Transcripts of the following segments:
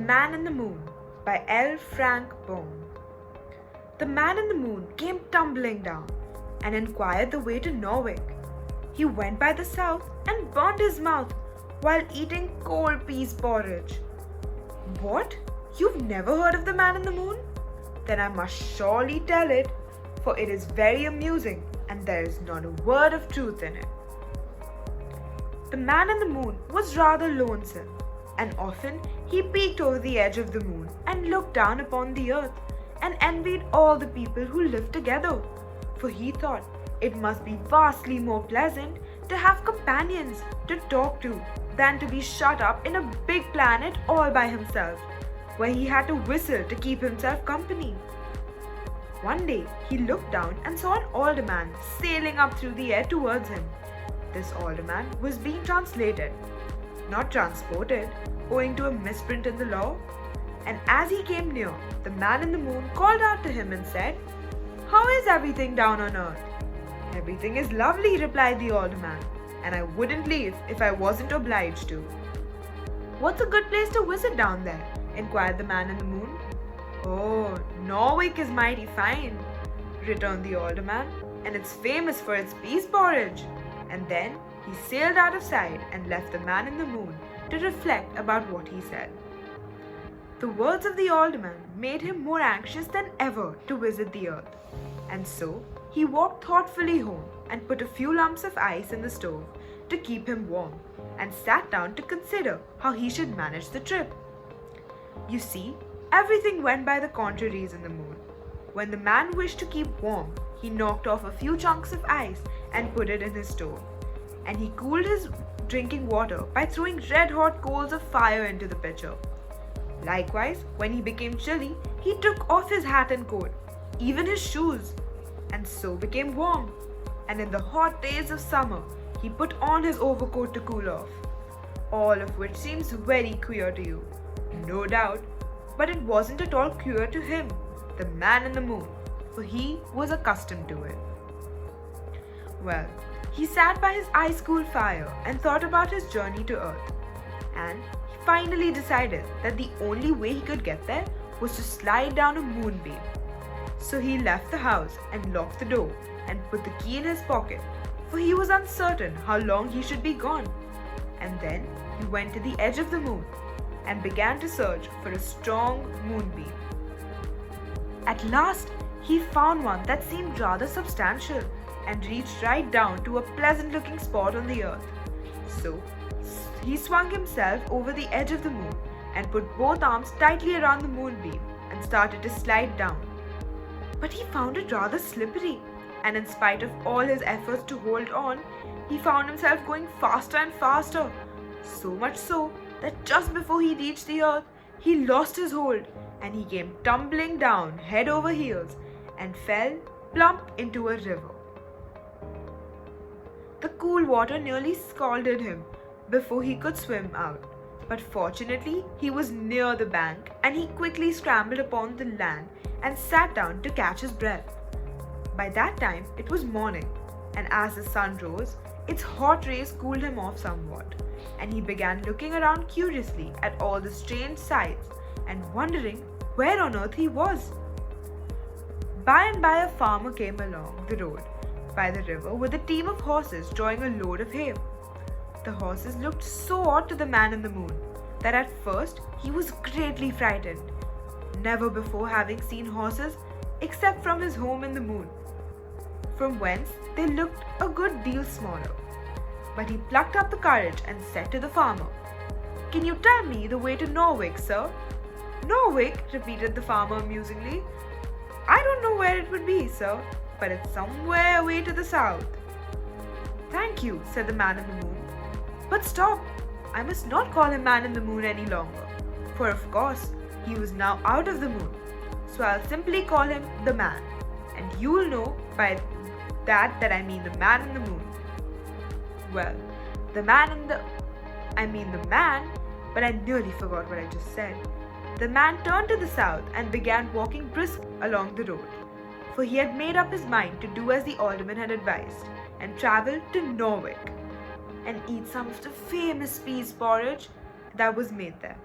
Man in the Moon by L. Frank Baum. The man in the moon came tumbling down and inquired the way to Norwich. He went by the south and burned his mouth while eating cold peas porridge. What? You've never heard of the man in the moon? Then I must surely tell it, for it is very amusing and there is not a word of truth in it. The man in the moon was rather lonesome, and often he peeked over the edge of the moon and looked down upon the earth and envied all the people who lived together, for he thought it must be vastly more pleasant to have companions to talk to than to be shut up in a big planet all by himself, where he had to whistle to keep himself company. One day he looked down and saw an alderman sailing up through the air towards him. This alderman was being translated, not transported, owing to a misprint in the law. And as he came near, the man in the moon called out to him and said, "How is everything down on earth?" "Everything is lovely," replied the alderman, "and I wouldn't leave if I wasn't obliged to." "What's a good place to visit down there?" inquired the man in the moon. "Oh, Norwich is mighty fine," returned the alderman, "and it's famous for its peas porridge." And then he sailed out of sight and left the man in the moon to reflect about what he said. The words of the alderman made him more anxious than ever to visit the earth, and so he walked thoughtfully home and put a few lumps of ice in the stove to keep him warm, and sat down to consider how he should manage the trip. You see, everything went by the contraries in the moon. When the man wished to keep warm, he knocked off a few chunks of ice and put it in his stove, and he cooled his drinking water by throwing red-hot coals of fire into the pitcher. Likewise, when he became chilly, he took off his hat and coat, even his shoes, and so became warm. And in the hot days of summer, he put on his overcoat to cool off. All of which seems very queer to you, no doubt, but it wasn't at all queer to him, the man in the moon, for he was accustomed to it. Well, he sat by his ice-cool fire and thought about his journey to Earth, and he finally decided that the only way he could get there was to slide down a moonbeam. So he left the house and locked the door and put the key in his pocket, for he was uncertain how long he should be gone. And then he went to the edge of the moon and began to search for a strong moonbeam. At last, he found one that seemed rather substantial and reached right down to a pleasant-looking spot on the earth. So, he swung himself over the edge of the moon and put both arms tightly around the moonbeam and started to slide down. But he found it rather slippery, and in spite of all his efforts to hold on, he found himself going faster and faster, so much so that just before he reached the earth, he lost his hold and he came tumbling down head over heels and fell plump into a river. The cool water nearly scalded him before he could swim out, but fortunately he was near the bank and he quickly scrambled upon the land and sat down to catch his breath. By that time it was morning, and as the sun rose, its hot rays cooled him off somewhat, and he began looking around curiously at all the strange sights and wondering where on earth he was. By and by a farmer came along the road by the river with a team of horses drawing a load of hay. The horses looked so odd to the man in the moon that at first he was greatly frightened, never before having seen horses except from his home in the moon, from whence they looked a good deal smaller. But he plucked up the courage and said to the farmer, "Can you tell me the way to Norwich, sir?" "Norwich?" repeated the farmer amusingly. "I don't know where it would be, sir, but it's somewhere away to the south." "Thank you," said the man in the moon. But stop! I must not call him man in the moon any longer, for of course he was now out of the moon. So I'll simply call him the man, and you'll know by that I mean the man in the moon. Well, the man, but I nearly forgot what I just said. The man turned to the south and began walking brisk along the road, for he had made up his mind to do as the alderman had advised and travel to Norwich and eat some of the famous peas porridge that was made there.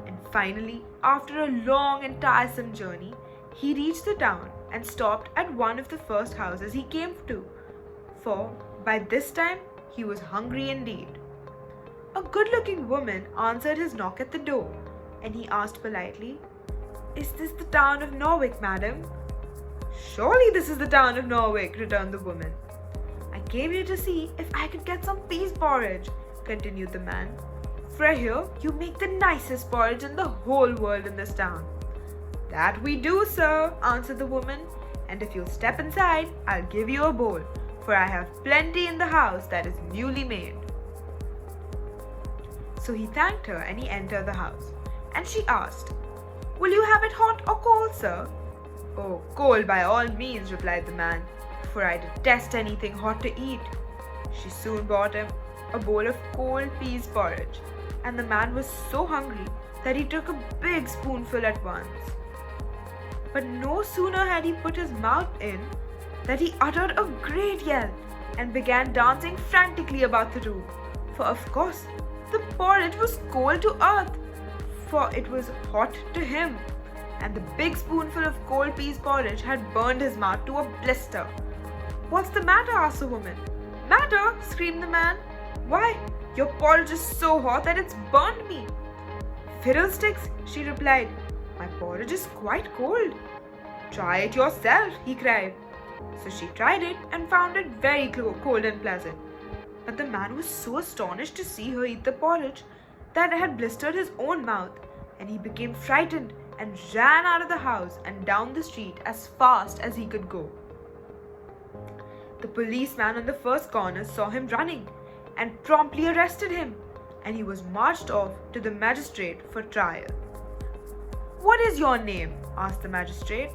And finally, after a long and tiresome journey, he reached the town and stopped at one of the first houses he came to, for by this time he was hungry indeed. A good-looking woman answered his knock at the door, and he asked politely, "Is this the town of Norwich, madam?" "Surely this is the town of Norwich," returned the woman. "I came here to see if I could get some peas porridge," continued the man. "For here you make the nicest porridge in the whole world in this town." "That we do, sir," answered the woman, "and if you'll step inside, I'll give you a bowl, for I have plenty in the house that is newly made." So he thanked her and he entered the house, and she asked, "Will you have it hot or cold, sir?" "Oh, cold by all means," replied the man, "for I detest anything hot to eat." She soon brought him a bowl of cold peas porridge, and the man was so hungry that he took a big spoonful at once. But no sooner had he put his mouth in that he uttered a great yell and began dancing frantically about the room, for of course the porridge was cold to earth, for it was hot to him, and the big spoonful of cold peas porridge had burned his mouth to a blister. "What's the matter?" asked the woman. "Matter?" screamed the man. "Why, your porridge is so hot that it's burned me." "Fiddlesticks," she replied. "My porridge is quite cold." "Try it yourself," he cried. So she tried it and found it very cold and pleasant. But the man was so astonished to see her eat the porridge that it had blistered his own mouth, and he became frightened and ran out of the house and down the street as fast as he could go. The policeman on the first corner saw him running and promptly arrested him, and he was marched off to the magistrate for trial. "What is your name?" asked the magistrate.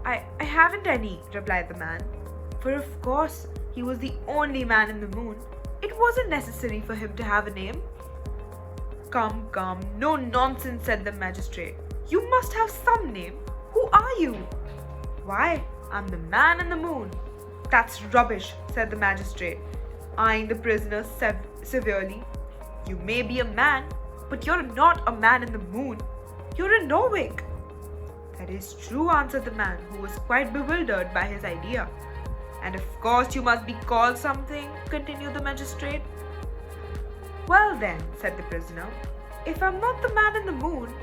I haven't any," replied the man, for of course he was the only man in the moon. It wasn't necessary for him to have a name. Come, no nonsense," said the magistrate. "You must have some name. Who are you?" "Why, I'm the man in the moon." "That's rubbish," said the magistrate, eyeing the prisoner severely. "You may be a man, but you're not a man in the moon. You're in Norwich." "That is true," answered the man, who was quite bewildered by his idea. "And of course you must be called something," continued the magistrate. "Well then," said the prisoner, "if I'm not the man in the moon,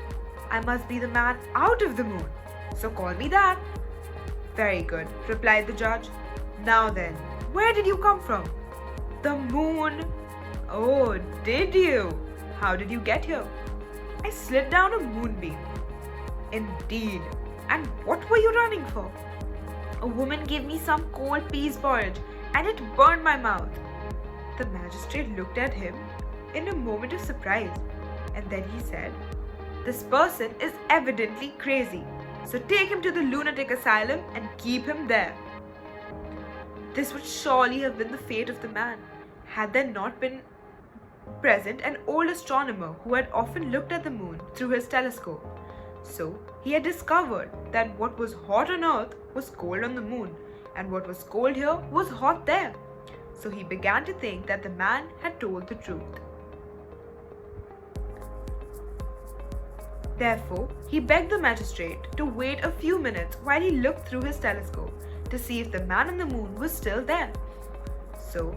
I must be the man out of the moon. So call me that." "Very good," replied the judge. "Now then, where did you come from?" "The moon." "Oh, did you? How did you get here?" "I slid down a moonbeam." "Indeed. And what were you running for?" "A woman gave me some cold peas porridge and it burned my mouth." The magistrate looked at him in a moment of surprise, and then he said, "This person is evidently crazy, so take him to the lunatic asylum and keep him there." This would surely have been the fate of the man, had there not been present an old astronomer who had often looked at the moon through his telescope. So he had discovered that what was hot on Earth was cold on the moon, and what was cold here was hot there. So he began to think that the man had told the truth. Therefore, he begged the magistrate to wait a few minutes while he looked through his telescope to see if the man in the moon was still there. So,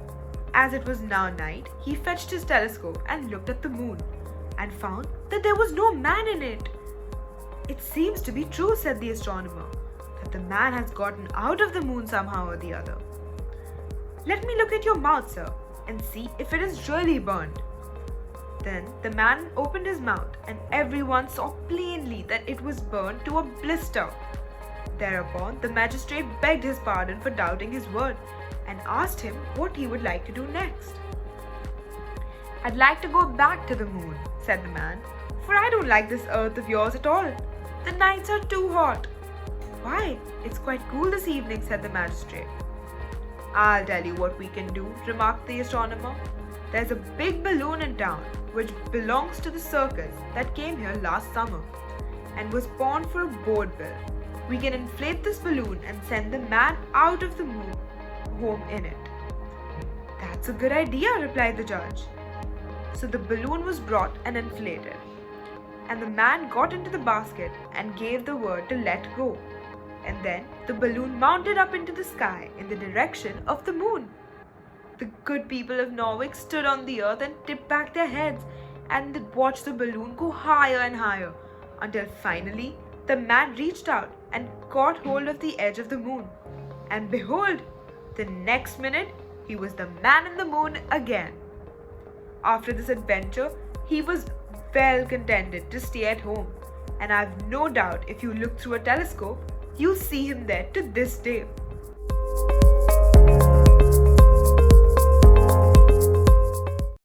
as it was now night, he fetched his telescope and looked at the moon, and found that there was no man in it. "It seems to be true," said the astronomer, "that the man has gotten out of the moon somehow or the other. Let me look at your mouth, sir, and see if it is really burned." Then the man opened his mouth, and everyone saw plainly that it was burned to a blister. Thereupon the magistrate begged his pardon for doubting his word, and asked him what he would like to do next. "I'd like to go back to the moon," said the man, "for I don't like this earth of yours at all. The nights are too hot." "Why, it's quite cool this evening," said the magistrate. "I'll tell you what we can do," remarked the astronomer. "There's a big balloon in town which belongs to the circus that came here last summer and was pawned for a board bill. We can inflate this balloon and send the man out of the moon home in it." "That's a good idea," replied the judge. So the balloon was brought and inflated. and the man got into the basket and gave the word to let go. And then the balloon mounted up into the sky in the direction of the moon. The good people of Norway stood on the earth and tipped back their heads and watched the balloon go higher and higher until finally the man reached out and caught hold of the edge of the moon. And behold, the next minute he was the man in the moon again. After this adventure, he was well contented to stay at home, and I've no doubt if you look through a telescope, you'll see him there to this day.